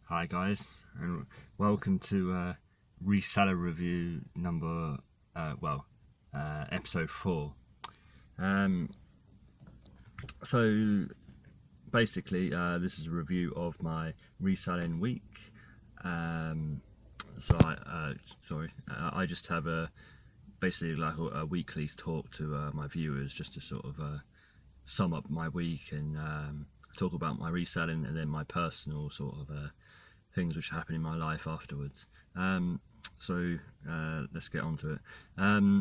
Hi guys, and welcome to Reseller review number, episode 4. So basically, this is a review of my reselling week. I just have basically like a weekly talk to my viewers, just to sort of sum up my week and talk about my reselling and then my personal sort of things which happen in my life afterwards. Let's get on to it.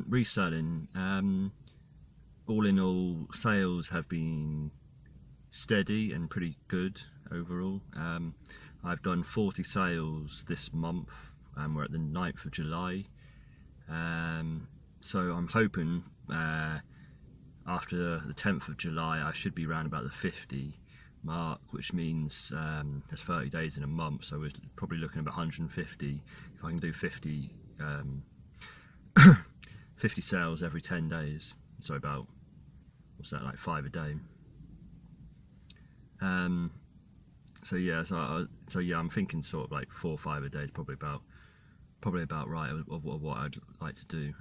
Reselling, all in all, sales have been steady and pretty good overall. I've done 40 sales this month, and we're at the 9th of July. So I'm hoping after the 10th of July I should be around about the 50 mark, which means there's 30 days in a month, so we're probably looking at about 150. If I can do 50 50 sales every 10 days, so about, what's that, like 5 a day. I'm thinking sort of like 4 or 5 a day is probably about right of what I'd like to do.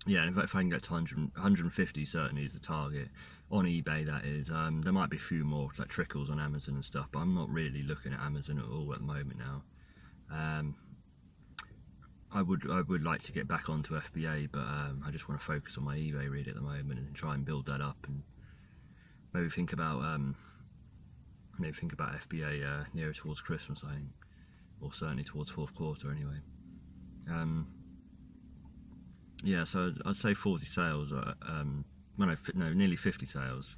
If I can get to 150 certainly is the target on eBay, that is. There might be a few more like trickles on Amazon and stuff, but I'm not really looking at Amazon at all at the moment now. I would like to get back onto FBA, but I just want to focus on my eBay really at the moment and try and build that up, and maybe think about FBA nearer towards Christmas, I think, or certainly towards fourth quarter anyway. So I'd say 40 sales, nearly 50 sales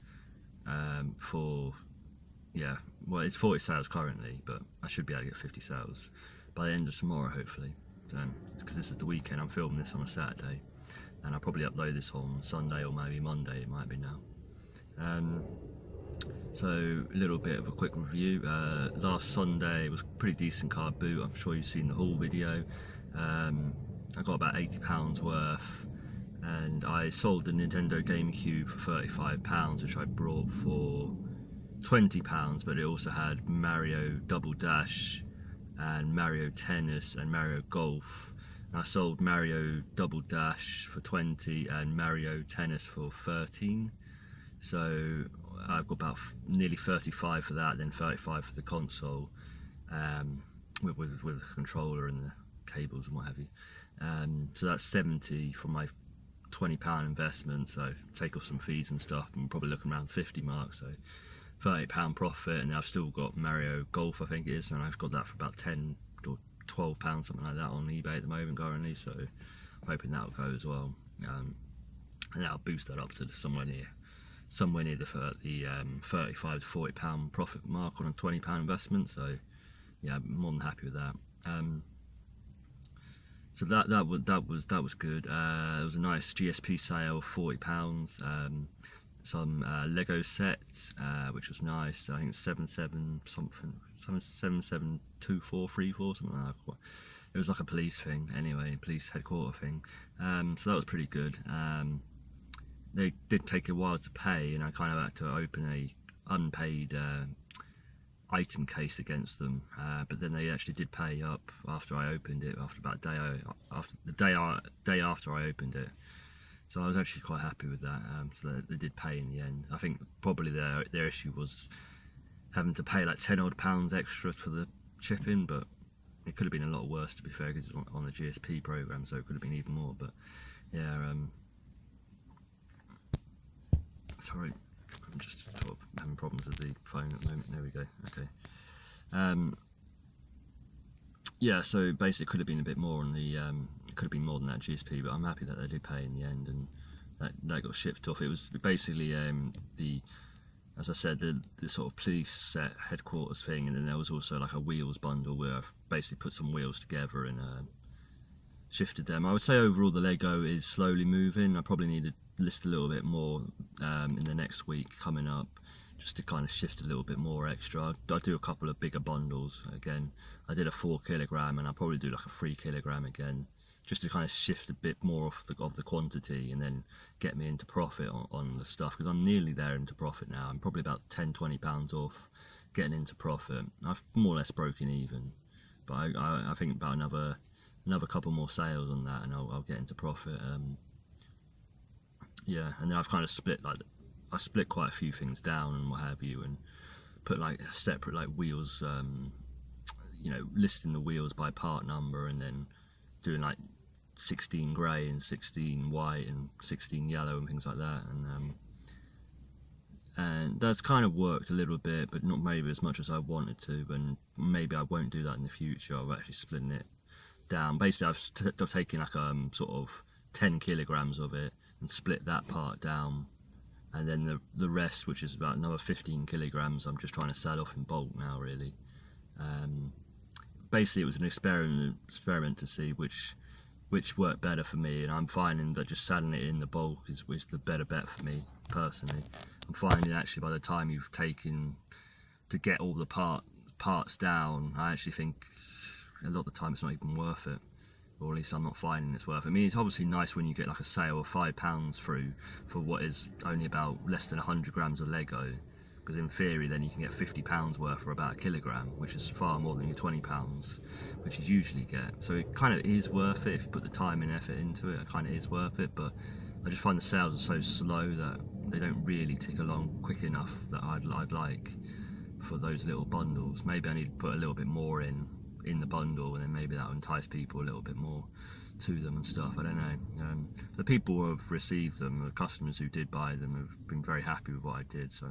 it's 40 sales currently, but I should be able to get 50 sales by the end of tomorrow, hopefully, because this is the weekend. I'm filming this on a Saturday, and I'll probably upload this on Sunday or maybe Monday, it might be now. So a little bit of a quick review. Last Sunday was a pretty decent car boot. I'm sure you've seen the haul video. I got about £80 worth, and I sold the Nintendo GameCube for £35, which I brought for £20, but it also had Mario Double Dash and Mario Tennis and Mario Golf. And I sold Mario Double Dash for 20 and Mario Tennis for 13. So I've got about nearly 35 for that, then 35 for the console, with the controller and the cables and what have you. So that's 70 for my £20 investment, so take off some fees and stuff, and probably looking around 50 mark, so £38 profit. And I've still got Mario Golf, I think it is, and I've got that for about 10 or £12, something like that, on eBay at the moment currently, so I'm hoping that'll go as well, and that'll boost that up to somewhere near the 35 to £40 profit mark on a £20 investment. So yeah, I'm more than happy with that. So that was good. It was a nice GSP sale, £40. Some Lego sets, which was nice. I think it's 772434, something like that. It was like a police thing anyway, police headquarter thing. So that was pretty good. They did take a while to pay, and I kind of had to open a unpaid item case against them, but then they actually did pay up after I opened it, after about the day after I opened it. So I was actually quite happy with that. So they did pay in the end. I think probably their issue was having to pay like £10 extra for the shipping, but it could have been a lot worse, to be fair, because it's on the GSP program, so it could have been even more. But yeah, sorry, I'm just sort of having problems with the phone at the moment. There we go. Okay. So basically, it could have been a bit more on the. It could have been more than that GSP, but I'm happy that they did pay in the end, and that got shipped off. It was basically as I said, the sort of police set headquarters thing, and then there was also like a wheels bundle where I've basically put some wheels together and shifted them. I would say overall the Lego is slowly moving. I probably need to list a little bit more in the next week coming up, just to kind of shift a little bit more extra. I do a couple of bigger bundles again. I did a 4 kilogram, and I'll probably do like a 3 kilogram again, just to kind of shift a bit more of the quantity, and then get me into profit on the stuff, because I'm nearly there into profit now. I'm probably about £10-20 off getting into profit. I've more or less broken even, but I think about another couple more sales on that, and I'll get into profit. Yeah, and then I've kind of split, like, I split quite a few things down and what have you, and put like separate like wheels, you know, listing the wheels by part number, and then doing like 16 grey and 16 white and 16 yellow and things like that, and that's kind of worked a little bit, but not maybe as much as I wanted to, and maybe I won't do that in the future. I've actually splitting it down. Basically I've taken like sort of 10 kilograms of it and split that part down, and then the rest, which is about another 15 kilograms, I'm just trying to sell off in bulk now, really. Basically it was an experiment to see which worked better for me, and I'm finding that just selling it in the bulk is the better bet for me personally. I'm finding actually by the time you've taken to get all the parts down, I actually think a lot of the time it's not even worth it, or at least I'm not finding it's worth it. I mean, it's obviously nice when you get like a sale of £5 through for what is only about less than 100 grams of Lego, because in theory then you can get £50 worth for about a kilogram, which is far more than your £20 which you usually get. So it kind of is worth it if you put the time and effort into it. It kind of is worth it, but I just find the sales are so slow that they don't really tick along quick enough that I'd like for those little bundles. Maybe I need to put a little bit more in the bundle, and then maybe that will entice people a little bit more to them and stuff. I don't know. The people who have received them, the customers who did buy them, have been very happy with what I did. So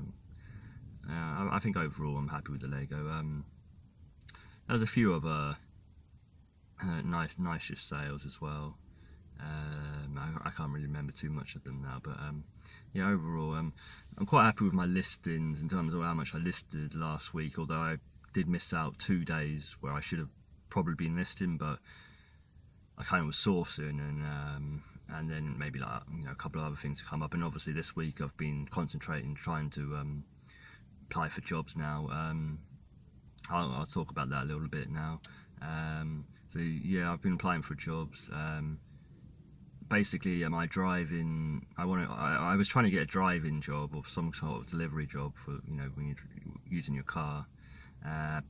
I think overall I'm happy with the Lego. There's a few other nice sales as well. I can't really remember too much of them now, but yeah, overall I'm quite happy with my listings in terms of how much I listed last week, although I did miss out 2 days where I should have probably been listing, but I kind of was sourcing, and then maybe like, you know, a couple of other things to come up. And obviously this week I've been concentrating trying to apply for jobs now. I'll talk about that a little bit now. So yeah, I've been applying for jobs. Basically, my driving, I was trying to get a driving job or some sort of delivery job for, you know, when you're using your car,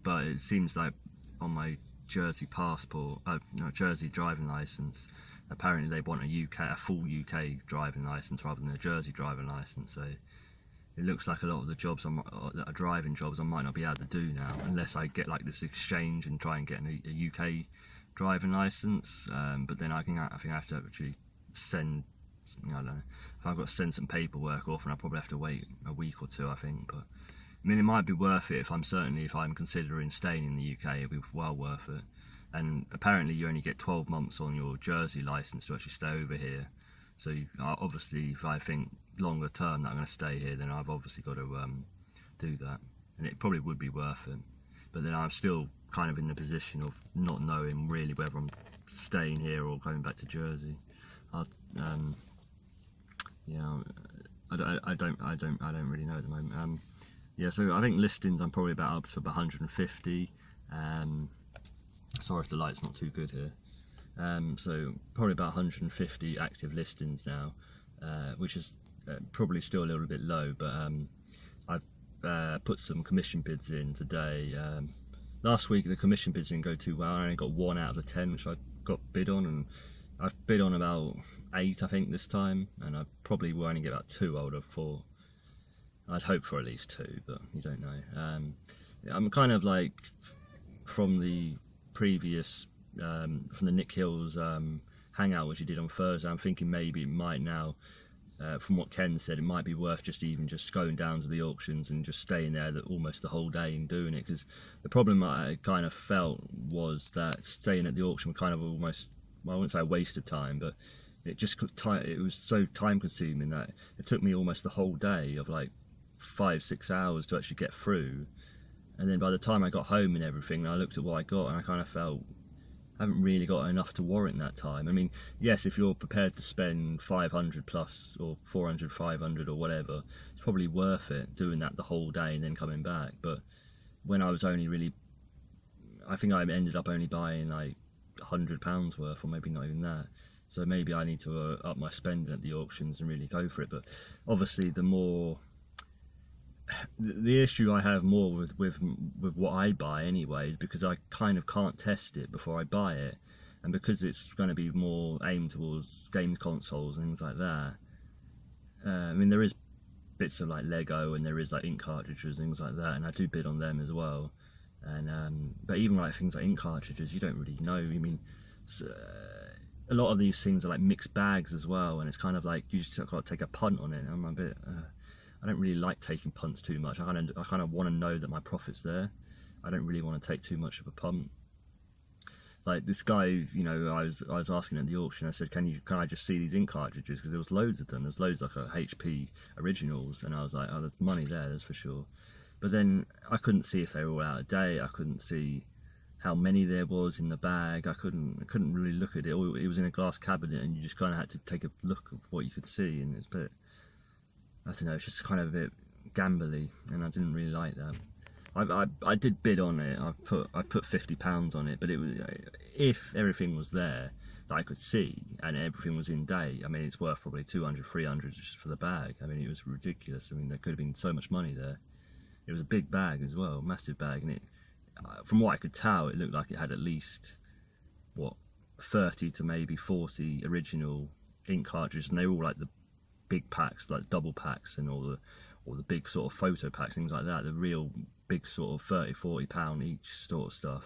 but it seems like on my Jersey passport, no, Jersey driving license, apparently they want a full UK driving license rather than a Jersey driving license. So it looks like a lot of the jobs that are driving jobs I might not be able to do now unless I get like this exchange and try and get a UK driving license. But then I think I have to actually send, I don't know, if I've got to send some paperwork off, and I'll probably have to wait a week or two, I think. But I mean, it might be worth it if I'm considering staying in the UK. It'll be well worth it. And apparently you only get 12 months on your Jersey license to actually stay over here. So obviously, if I think longer term that I'm going to stay here, then I've obviously got to do that, and it probably would be worth it. But then I'm still kind of in the position of not knowing really whether I'm staying here or going back to Jersey. Yeah, I don't really know at the moment. Yeah, so I think listings I'm probably about up to about 150. Sorry if the light's not too good here. So probably about 150 active listings now, which is probably still a little bit low, but I've put some commission bids in today. Last week the commission bids didn't go too well. I only got 1 out of the 10 which I got bid on, and I've bid on about 8 I think this time, and I probably will only get about 2. I would have thought. I'd hope for at least 2, but you don't know. I'm kind of like from the previous from the Nick Hills hangout which he did on Thursday, I'm thinking maybe it might now, from what Ken said, it might be worth just going down to the auctions and just staying there almost the whole day and doing it, because the problem I kind of felt was that staying at the auction was kind of almost, well, I wouldn't say a waste of time, but it was so time consuming that it took me almost the whole day of like 5-6 hours to actually get through. And then by the time I got home and everything, I looked at what I got and I kind of felt I haven't really got enough to warrant that time. I mean, yes, if you're prepared to spend 500 plus or 400, 500 or whatever, it's probably worth it doing that the whole day and then coming back. But when I was only really, I think I ended up only buying like £100 worth, or maybe not even that. So maybe I need to up my spending at the auctions and really go for it. But obviously the more the issue I have more with what I buy anyway is because I kind of can't test it before I buy it, and because it's going to be more aimed towards games consoles and things like that. I mean, there is bits of like Lego, and there is like ink cartridges, things like that, and I do bid on them as well. And but even like things like ink cartridges, you don't really know. I mean, a lot of these things are like mixed bags as well, and it's kind of like you just got to take a punt on it. I'm a bit. I don't really like taking punts too much. I kind of want to know that my profit's there. I don't really want to take too much of a punt. Like this guy, you know, I was asking at the auction. I said, can I just see these ink cartridges? Because there was loads of them. There's loads like HP originals, and I was like, oh, there's money there, that's for sure. But then I couldn't see if they were all out of date. I couldn't see how many there was in the bag. I couldn't really look at it. It was in a glass cabinet, and you just kind of had to take a look at what you could see, and it's a bit, I don't know, it's just kind of a bit gambly, and I didn't really like that. I did bid on it. I put £50 on it, but it was, if everything was there that I could see and everything was in date, I mean, it's worth probably 200, 300 just for the bag. I mean, it was ridiculous. I mean, there could have been so much money there. It was a big bag as well, massive bag, and it, from what I could tell, it looked like it had at least what 30 to maybe 40 original ink cartridges, and they were all like the big packs, like double packs, and all the big sort of photo packs, things like that, the real big sort of 30-40 pound each sort of stuff,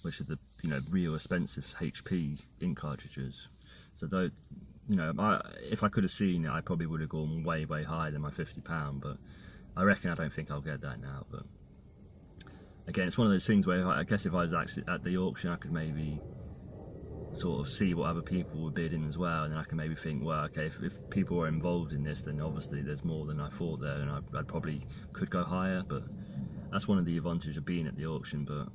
which are the, you know, real expensive HP ink cartridges. So though, you know, if I could have seen it, I probably would have gone way higher than my £50, but I don't think I'll get that now. But again, it's one of those things where I guess if I was actually at the auction, I could maybe sort of see what other people were bidding as well, and then I can maybe think, well, okay, if people were involved in this, then obviously there's more than I thought there, and I probably could go higher. But that's one of the advantages of being at the auction. But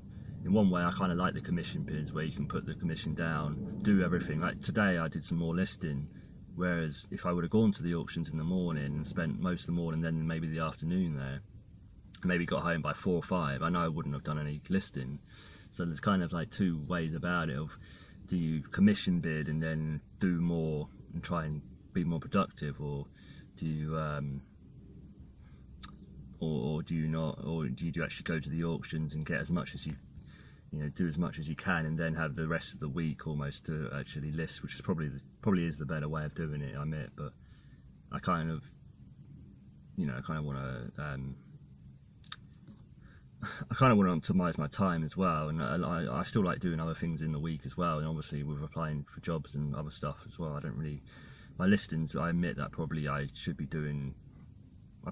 in one way, I kind of like the commission bids, where you can put the commission down, do everything. Like today I did some more listing, whereas if I would have gone to the auctions in the morning and spent most of the morning, then maybe the afternoon there, maybe got home by 4 or 5, I know I wouldn't have done any listing. So there's kind of like two ways about it. Of, do you commission bid and then do more and try and be more productive, or do you or do you not, or do you actually go to the auctions and get as much as you know, do as much as you can, and then have the rest of the week almost to actually list, which is probably is the better way of doing it, I admit. But I kind of, you know, I kind of want to optimize my time as well, and I still like doing other things in the week as well, and obviously with applying for jobs and other stuff as well. I don't really, my listings, I admit that probably I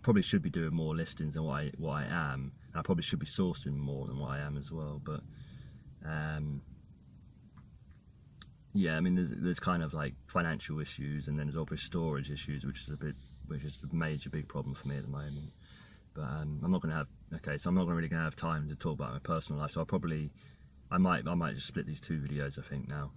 probably should be doing more listings than what I am, and I probably should be sourcing more than what I am as well. But yeah, I mean, there's kind of like financial issues, and then there's obviously storage issues, which is a major big problem for me at the moment. But I'm not going to have, so I'm not really going to have time to talk about my personal life, so I might just split these two videos, I think, now.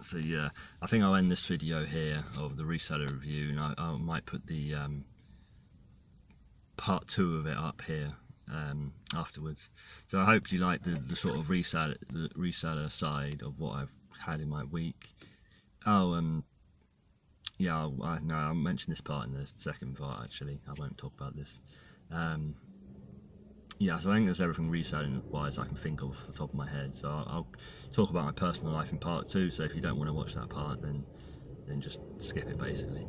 So yeah, I think I'll end this video here of the reseller review, and I might put the part 2 of it up here afterwards. So I hope you like the sort of reseller side of what I've had in my week. Yeah, I'll mention this part in the second part, actually. I won't talk about this. Yeah, so I think that's everything reselling wise I can think of off the top of my head. So I'll talk about my personal life in part 2, so if you don't want to watch that part, then just skip it basically.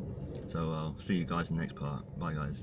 So I'll see you guys in the next part. Bye guys.